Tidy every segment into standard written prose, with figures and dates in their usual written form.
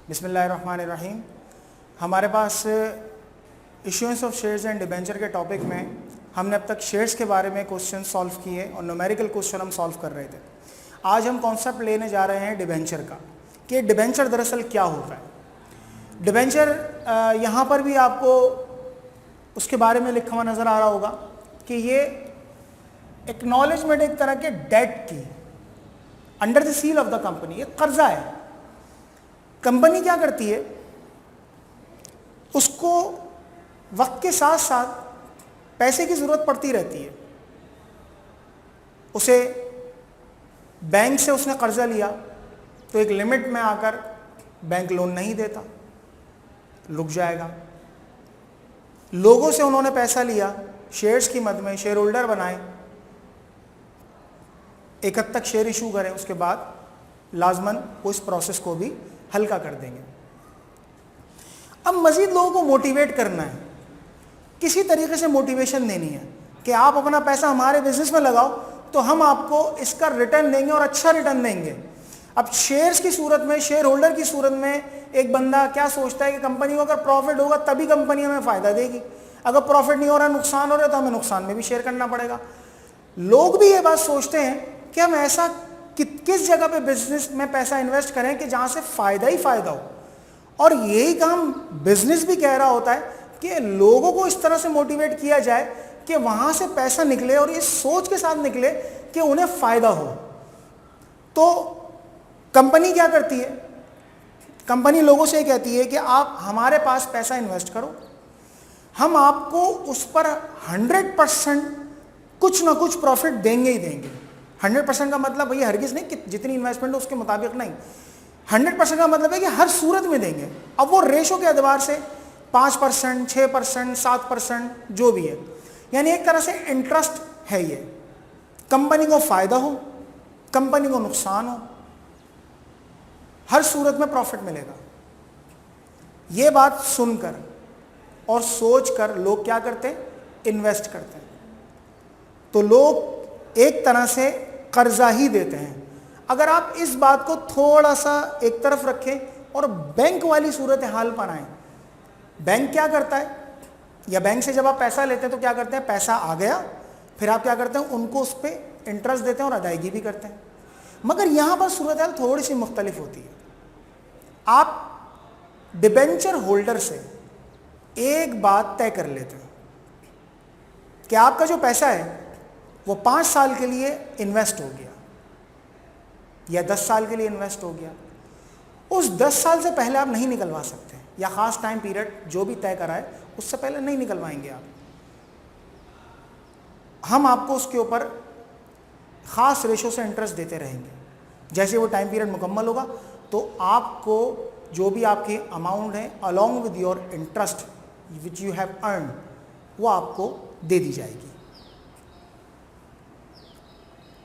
बिस्मिल्लाहिर्रहमानिर्रहीम। हमारे पास issuance of shares and debenture के टॉपिक में हमने अब तक शेयर्स के बारे में क्वेश्चन सॉल्व किए और न्यूमेरिकल क्वेश्चन हम सॉल्व कर रहे थे। आज हम कॉन्सेप्ट लेने जा रहे हैं डिबेंचर का, कि डिबेंचर दरअसल क्या होता है। डिबेंचर यहाँ पर भी आपको उसके बारे में लिखा हुआ नज़र आ रहा होगा कि ये एक्नॉलेजमेंट एक तरह के डेट की under the seal of the company, ये कर्जा है। कंपनी क्या करती है, उसको वक्त के साथ साथ पैसे की ज़रूरत पड़ती रहती है। उसे बैंक से उसने कर्जा लिया तो एक लिमिट में आकर बैंक लोन नहीं देता, रुक जाएगा। लोगों से उन्होंने पैसा लिया, शेयर्स की मद में शेयर होल्डर बनाए, एक हद तक शेयर इशू करें, उसके बाद लाजमन उस प्रोसेस को भी हल्का कर देंगे। अब मजीद लोगों को मोटिवेट करना है, किसी तरीके से मोटिवेशन देनी है कि आप अपना पैसा हमारे बिजनेस में लगाओ तो हम आपको इसका रिटर्न देंगे और अच्छा रिटर्न देंगे। अब शेयर्स की सूरत में, शेयर होल्डर की सूरत में एक बंदा क्या सोचता है कि कंपनी को अगर प्रॉफिट होगा तभी कंपनी हमें फ़ायदा देगी, अगर प्रॉफिट नहीं हो रहा, नुकसान हो रहा है, तो हमें नुकसान में भी शेयर करना पड़ेगा। लोग भी ये बात सोचते हैं कि हम ऐसा किस जगह पे बिजनेस में पैसा इन्वेस्ट करें कि जहाँ से फ़ायदा ही फ़ायदा हो। और यही काम बिजनेस भी कह रहा होता है कि लोगों को इस तरह से मोटिवेट किया जाए कि वहाँ से पैसा निकले और ये सोच के साथ निकले कि उन्हें फ़ायदा हो। तो कंपनी क्या करती है, कंपनी लोगों से कहती है कि आप हमारे पास पैसा इन्वेस्ट करो, हम आपको उस पर 100% कुछ ना कुछ प्रॉफिट देंगे ही देंगे। 100% का मतलब भैया हरगिज़ नहीं कि जितनी इन्वेस्टमेंट हो उसके मुताबिक नहीं, 100% का मतलब है कि हर सूरत में देंगे। अब वो रेशो के एतबार से 5%, 6%, 7% जो भी है, यानी एक तरह से इंटरेस्ट है। ये कंपनी को फ़ायदा हो, कंपनी को नुकसान हो, हर सूरत में प्रॉफिट मिलेगा। ये बात सुनकर और सोचकर लोग क्या करते हैं, इन्वेस्ट करते हैं। तो लोग एक तरह से कर्जा ही देते हैं। अगर आप इस बात को थोड़ा सा एक तरफ रखें और बैंक वाली सूरत हाल पर आएँ, बैंक क्या करता है, या बैंक से जब आप पैसा लेते हैं तो क्या करते हैं, पैसा आ गया, फिर आप क्या करते हैं, उनको उस पर इंटरेस्ट देते हैं और अदायगी भी करते हैं। मगर यहाँ पर सूरत हाल थोड़ी सी मुख्तलिफ होती है। आप डिबेंचर होल्डर से एक बात तय कर लेते हैं कि आपका जो पैसा है वो 5 साल के लिए इन्वेस्ट हो गया या 10 साल के लिए इन्वेस्ट हो गया। उस 10 साल से पहले आप नहीं निकलवा सकते, या ख़ास टाइम पीरियड जो भी तय करा है उससे पहले नहीं निकलवाएंगे आप। हम आपको उसके ऊपर ख़ास रेशो से इंटरेस्ट देते रहेंगे। जैसे वो टाइम पीरियड मुकम्मल होगा तो आपको जो भी आपकी अमाउंट है along with your interest which you have earn, वो आपको दे दी जाएगी।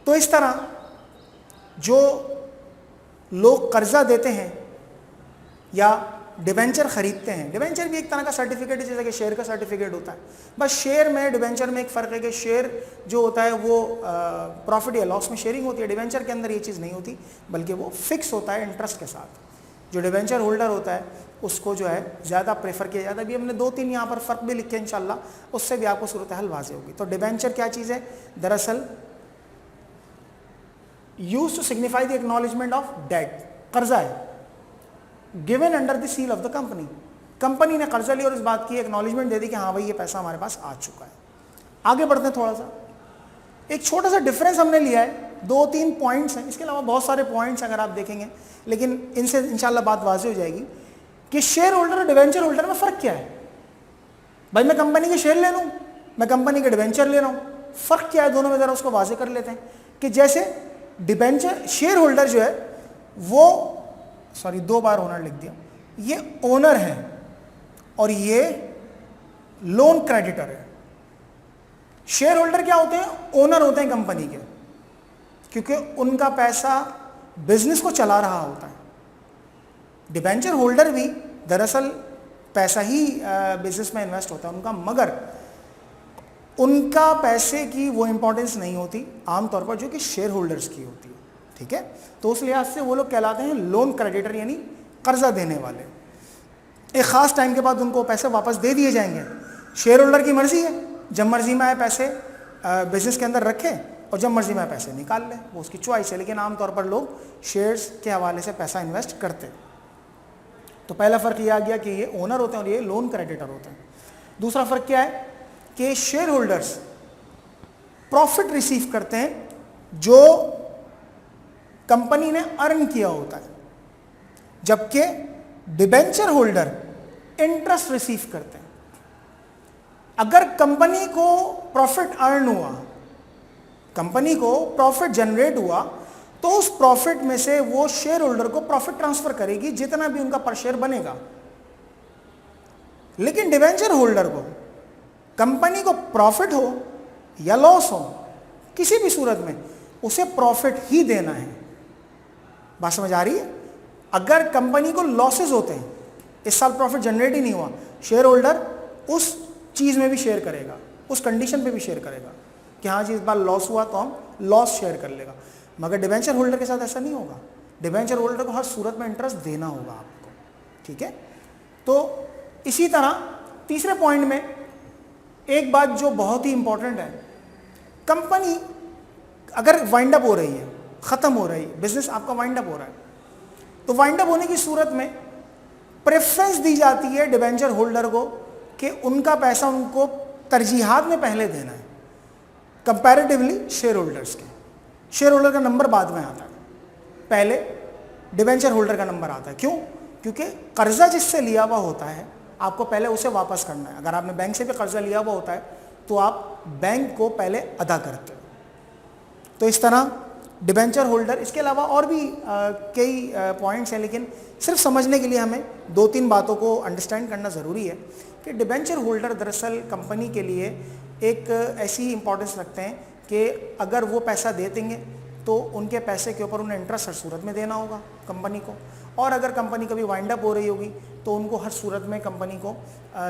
तो इस तरह जो लोग कर्जा देते हैं या डिबेंचर खरीदते हैं, डिबेंचर भी एक तरह का सर्टिफिकेट है, जैसे कि शेयर का सर्टिफिकेट होता है। बस शेयर में डिबेंचर में एक फ़र्क है कि शेयर जो होता है वो प्रॉफिट या लॉस में शेयरिंग होती है। डिबेंचर के अंदर ये चीज़ नहीं होती, बल्कि वो फिक्स होता है इंटरेस्ट के साथ। जो डिबेंचर होल्डर होता है उसको जो है ज़्यादा प्रेफर किया जाता है। अभी हमने 2-3 यहाँ पर फ़र्क भी लिखे इंशाल्लाह, उससे भी आपको सूरत हाल वाज़ेह होगी। तो डिबेंचर क्या चीज़ है, दरअसल use to signify the acknowledgement of debt, कर्जा है given under the seal of the company. Company ने कर्जा लिया और इस बात की एक्नॉलेजमेंट दे दी कि हाँ भाई ये पैसा हमारे पास आ चुका है। आगे बढ़ते हैं, थोड़ा सा एक छोटा सा डिफरेंस हमने लिया है, 2-3 पॉइंट्स हैं, इसके अलावा बहुत सारे पॉइंट्स अगर आप देखेंगे, लेकिन इनसे इंशाल्लाह बात वाज़ेह हो जाएगी कि शेयर होल्डर और डिबेंचर होल्डर में फ़र्क क्या है। भाई मैं कंपनी के शेयर ले लूँ, मैं कंपनी के डिबेंचर ले रहा हूँ, फ़र्क क्या है दोनों में, ज़रा उसको वाज़ेह कर लेते हैं। कि जैसे डिबेंचर शेयर होल्डर जो है वो, सॉरी 2 बार ओनर लिख दिया, ये ओनर है और ये लोन क्रेडिटर है। शेयर होल्डर क्या होते हैं, ओनर होते हैं कंपनी के, क्योंकि उनका पैसा बिजनेस को चला रहा होता है। डिबेंचर होल्डर भी दरअसल पैसा ही बिजनेस में इन्वेस्ट होता है उनका, मगर उनका पैसे की वो इंपॉर्टेंस नहीं होती आमतौर पर जो कि शेयर होल्डर्स की होती है। ठीक है, तो उस लिहाज से वो लोग कहलाते हैं लोन क्रेडिटर यानी कर्जा देने वाले, एक ख़ास टाइम के बाद उनको पैसे वापस दे दिए जाएंगे। शेयर होल्डर की मर्ज़ी है, जब मर्ज़ी में आए पैसे बिजनेस के अंदर रखे और जब मर्ज़ी में आए पैसे निकाल ले, वो उसकी चॉइस है। लेकिन आमतौर पर लोग शेयर्स के हवाले से पैसा इन्वेस्ट करते। तो पहला फ़र्क यह आ गया कि ये ओनर होते हैं और ये लोन क्रेडिटर होते हैं। दूसरा फ़र्क क्या है कि शेयर होल्डर्स प्रॉफिट रिसीव करते हैं जो कंपनी ने अर्न किया होता है, जबकि डिबेंचर होल्डर इंटरेस्ट रिसीव करते हैं। अगर कंपनी को प्रॉफिट अर्न हुआ, कंपनी को प्रॉफिट जनरेट हुआ, तो उस प्रॉफिट में से वो शेयर होल्डर को प्रॉफिट ट्रांसफर करेगी जितना भी उनका पर शेयर बनेगा। लेकिन डिबेंचर होल्डर को कंपनी को प्रॉफिट हो या लॉस हो, किसी भी सूरत में उसे प्रॉफिट ही देना है। बात समझ आ रही है? अगर कंपनी को लॉसेस होते हैं, इस साल प्रॉफिट जनरेट ही नहीं हुआ, शेयर होल्डर उस चीज़ में भी शेयर करेगा, उस कंडीशन पे भी शेयर करेगा कि हाँ जी इस बार लॉस हुआ तो हम लॉस शेयर कर लेगा। मगर डिबेंचर होल्डर के साथ ऐसा नहीं होगा। डिबेंचर होल्डर को हर सूरत में इंटरेस्ट देना होगा आपको, ठीक है। तो इसी तरह तीसरे पॉइंट में एक बात जो बहुत ही इंपॉर्टेंट है, कंपनी अगर वाइंड अप हो रही है, ख़त्म हो रही है, बिजनेस आपका वाइंड अप हो रहा है, तो वाइंड अप होने की सूरत में प्रेफरेंस दी जाती है डिबेंचर होल्डर को कि उनका पैसा उनको तरजीहात में पहले देना है कंपैरेटिवली शेयर होल्डर्स के। शेयर होल्डर का नंबर बाद में आता है, पहले डिबेंचर होल्डर का नंबर आता है। क्यों? क्योंकि कर्जा जिससे लिया हुआ होता है आपको पहले उसे वापस करना है। अगर आपने बैंक से भी कर्जा लिया हुआ होता है तो आप बैंक को पहले अदा करते हो। तो इस तरह डिबेंचर होल्डर, इसके अलावा और भी कई पॉइंट्स हैं, लेकिन सिर्फ समझने के लिए हमें 2-3 बातों को अंडरस्टैंड करना ज़रूरी है कि डिबेंचर होल्डर दरअसल कंपनी के लिए एक ऐसी इंपॉर्टेंस रखते हैं कि अगर वो पैसा दे देंगे तो उनके पैसे के ऊपर उन्हें इंटरेस्ट हर सूरत में देना होगा कंपनी को, और अगर कंपनी कभी वाइंड अप हो रही होगी तो उनको हर सूरत में कंपनी को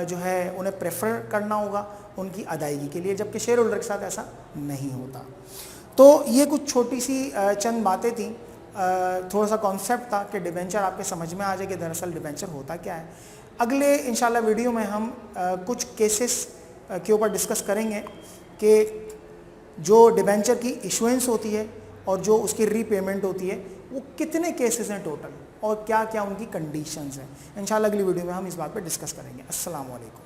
जो है उन्हें प्रेफर करना होगा उनकी अदायगी के लिए, जबकि शेयर होल्डर के साथ ऐसा नहीं होता। तो ये कुछ छोटी सी चंद बातें थी, थोड़ा सा कॉन्सेप्ट था कि डिबेंचर आपके समझ में आ जाए कि दरअसल डिबेंचर होता क्या है। अगले इंशाल्लाह वीडियो में हम कुछ केसेस के ऊपर डिस्कस करेंगे कि जो डिबेंचर की इशुएंस होती है और जो उसकी रीपेमेंट होती है वो कितने केसेस हैं टोटल और क्या क्या उनकी कंडीशंस हैं। इंशाल्लाह अगली वीडियो में हम इस बात पर डिस्कस करेंगे। अस्सलाम वालेकुम।